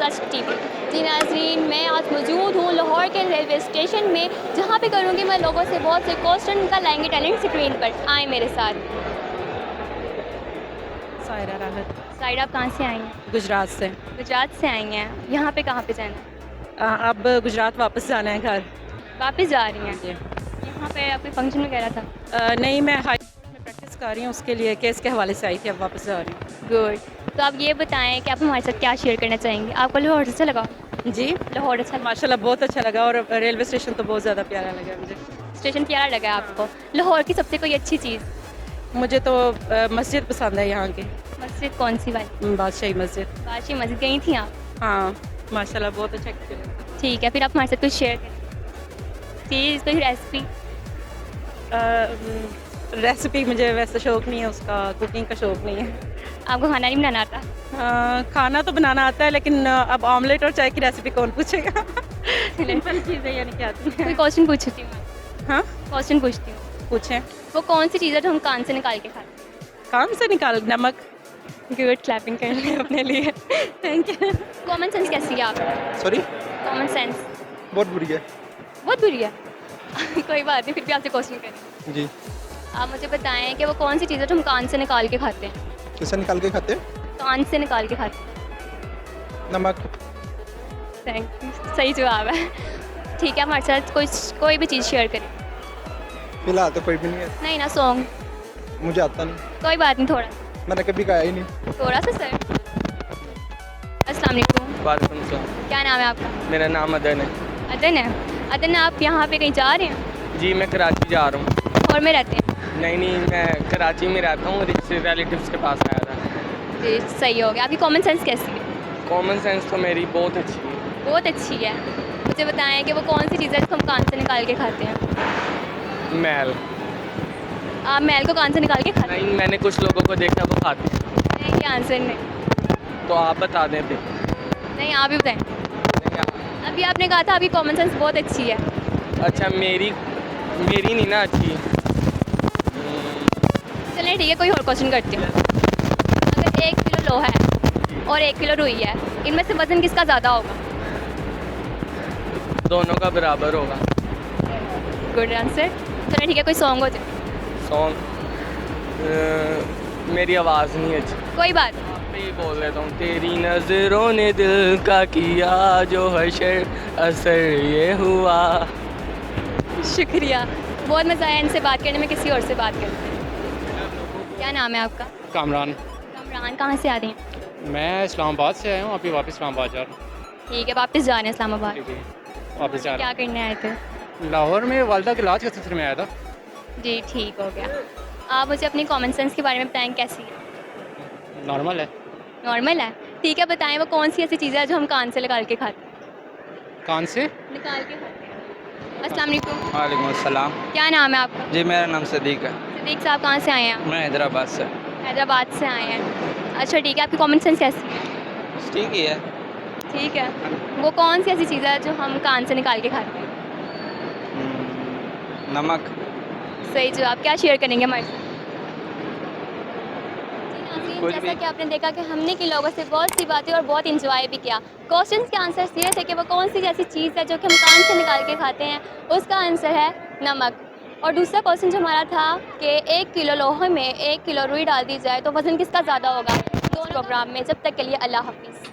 सच TV. जी नाज़रीन, मैं आज मौजूद हूँ लाहौर के रेलवे स्टेशन में, जहाँ पे करूँगी मैं लोगों से बहुत से क्वेश्चन निकल लाएंगे टैलेंट स्क्रीन पर। आए मेरे साथ। सायरा राहत, साइड आप कहाँ से आई हैं? गुजरात से। गुजरात से आई हैं। यहाँ पे कहाँ पे जाना है? अब गुजरात वापस जाना है घर। वापस जा रही हैं? जी। यहाँ पे आप कोई फंक्शन वगैरह था? नहीं, मैं हाई में प्रैक्टिस कर रही हूँ, उसके लिए केस के हवाले से आई थी, अब वापस जा रही गुड। तो आप ये बताएं कि आप हमारे साथ क्या शेयर करना चाहेंगे? आपको लाहौर अच्छा लगा? हूँ। जी, लाहौर अच्छा लगा? माशाल्लाह बहुत अच्छा लगा, और रेलवे स्टेशन तो बहुत ज़्यादा प्यारा लगा मुझे। स्टेशन प्यारा लगा है आपको? लाहौर की सबसे कोई अच्छी चीज़? मुझे तो मस्जिद पसंद है यहाँ की, मस्जिद कौन सी वाली? बादशाही मस्जिद। बादशाही मस्जिद गई थी आप? हाँ, माशाल्लाह बहुत अच्छा एक्सपीरियंस। ठीक है, फिर आप हमारे साथ कुछ शेयर करें चीज़, कोई रेसिपी। रेसिपी मुझे वैसे शौक़ नहीं है उसका, कुकिंग का शौक़ नहीं है। आपको खाना नहीं बनाना आता? खाना तो बनाना आता है, लेकिन अब ऑमलेट और चाय की रेसिपी कौन पूछेगा। सिंपल चीज़ें यानी क्या आती कोई हैं। क्वेश्चन पूछती हूँ मैं। हाँ, क्वेश्चन पूछती हूँ। पूछें। वो कौन सी चीज़ है जो हम कान से निकाल के खाते काम से निकाल नमक। हैं? गुड, क्लैपिंग कर लें अपने लिए। Thank you. कॉमन सेंस कैसी है आप? सॉरी, कॉमन सेंस बहुत बुरी है। बहुत बुरी है। कोई बात नहीं, फिर भी आपसे क्वेश्चन करें। जी, आप मुझे बताएं कि वो कौन सी चीज़ है जो हम कान से निकाल के खाते हैं? किससे निकाल के खाते? कान से निकाल के खाते हैं। नमक। थैंक यू, सही जवाब है। ठीक है, हमारे साथ कोई भी चीज़ शेयर करें। फिलहाल तो कोई भी नहीं है, नहीं ना, सॉन्ग। मुझे आता नहीं, कोई बात नहीं, मैंने कभी गाया ही नहीं। थोड़ा सा सर। अस्सलाम वालेकुम। वालेकुम सलाम। क्या नाम है आपका? मेरा नाम अदन है। अदन है। अदन, आप यहाँ पे कहीं जा रहे हैं? जी, मैं कराची जा रहा हूँ। लाहौर में रहते हैं? नहीं, मैं कराची में रहता हूँ, रिलेटिव्स के पास आया था। जी, सही हो गया। आपकी कॉमन सेंस कैसी है? कॉमन सेंस तो मेरी बहुत अच्छी है। बहुत अच्छी है। मुझे बताएं कि वो कौन सी चीज़ है जिसको हम कान से निकाल के खाते हैं? मैल। आप मैल को कान से निकाल के खाते हैं? नहीं, मैंने कुछ लोगों को देखा वो खाते हैं। नहीं, ये आंसर नहीं। तो आप बता दें फिर। नहीं, आप ही बताएं। नहीं, अभी आपने कहा था आपकी कॉमन सेंस बहुत अच्छी है। अच्छा, मेरी नहीं ना अच्छी। चलिए ठीक है, कोई और क्वेश्चन करती हूँ। अगर 1 किलो लोहा है और 1 किलो रुई है, इनमें से वज़न किसका ज़्यादा होगा? दोनों का बराबर होगा। Good answer. चलिए ठीक है, कोई सॉन्ग हो जाए। सॉन्ग, मेरी आवाज़ नहीं अच्छी। कोई बात मैं ही बोल देता हूँ। तेरी नज़रों ने दिल का किया जो हशर असर ये हुआ। शुक्रिया, बहुत मज़ा आया इनसे बात करने में। किसी और से बात करते हैं। क्या नाम है आपका? कामरान। कमरान, कहाँ से आ रही हैं? मैं इस्लामाबाद से आया हूँ, अभी वापस इस्लामाबाद जा रहा ठीक है, वापस जा रहे हैं इस्लामाबाद। हूँ। वापस जा क्या रहा करने आए थे? हूँ। लाहौर में वालदा के इलाज के सिलसिले में आया था। जी, ठीक हो गया। आप मुझे अपनी कॉमन सेंस के बारे में बताएं, कैसी है? नॉर्मल है। नॉर्मल है। ठीक है, बताएं वो कौन सी ऐसी चीज़ है जो हम कान से निकाल के खाते हैं? कान से? निकाल के खाते हैं। अस्सलाम वालेकुम। वालेकुम अस्सलाम। क्या नाम है आपका? जी, मेरा नाम सदीक है। सदीक साहब, कहाँ से आए हैं आप? मैं हैदराबाद से। हैदराबाद से आए हैं। अच्छा ठीक है, आपकी कॉमन सेंस कैसी है? ठीक ही है। ठीक है। वो कौन सी ऐसी चीज़ है जो हम कान से निकाल के खाते हैं? नमक। सही जवाब। क्या शेयर करेंगे हमारे साथ? जी नाज़रीन, कुछ जैसा भी। कि आपने देखा कि हमने की लोगों से बहुत सी बातें और बहुत इंजॉय भी किया। क्वेश्चंस के आंसर्स ये थे कि वो कौन सी ऐसी चीज़ है जो कि हम कान से निकाल के खाते हैं। उसका आंसर है नमक। और दूसरा क्वेश्चन जो हमारा था कि 1 किलो लोहे में 1 किलो रुई डाल दी जाए तो वज़न किसका ज़्यादा होगा? दोनों प्रोग्राम में। जब तक के लिए अल्लाह हाफिज़।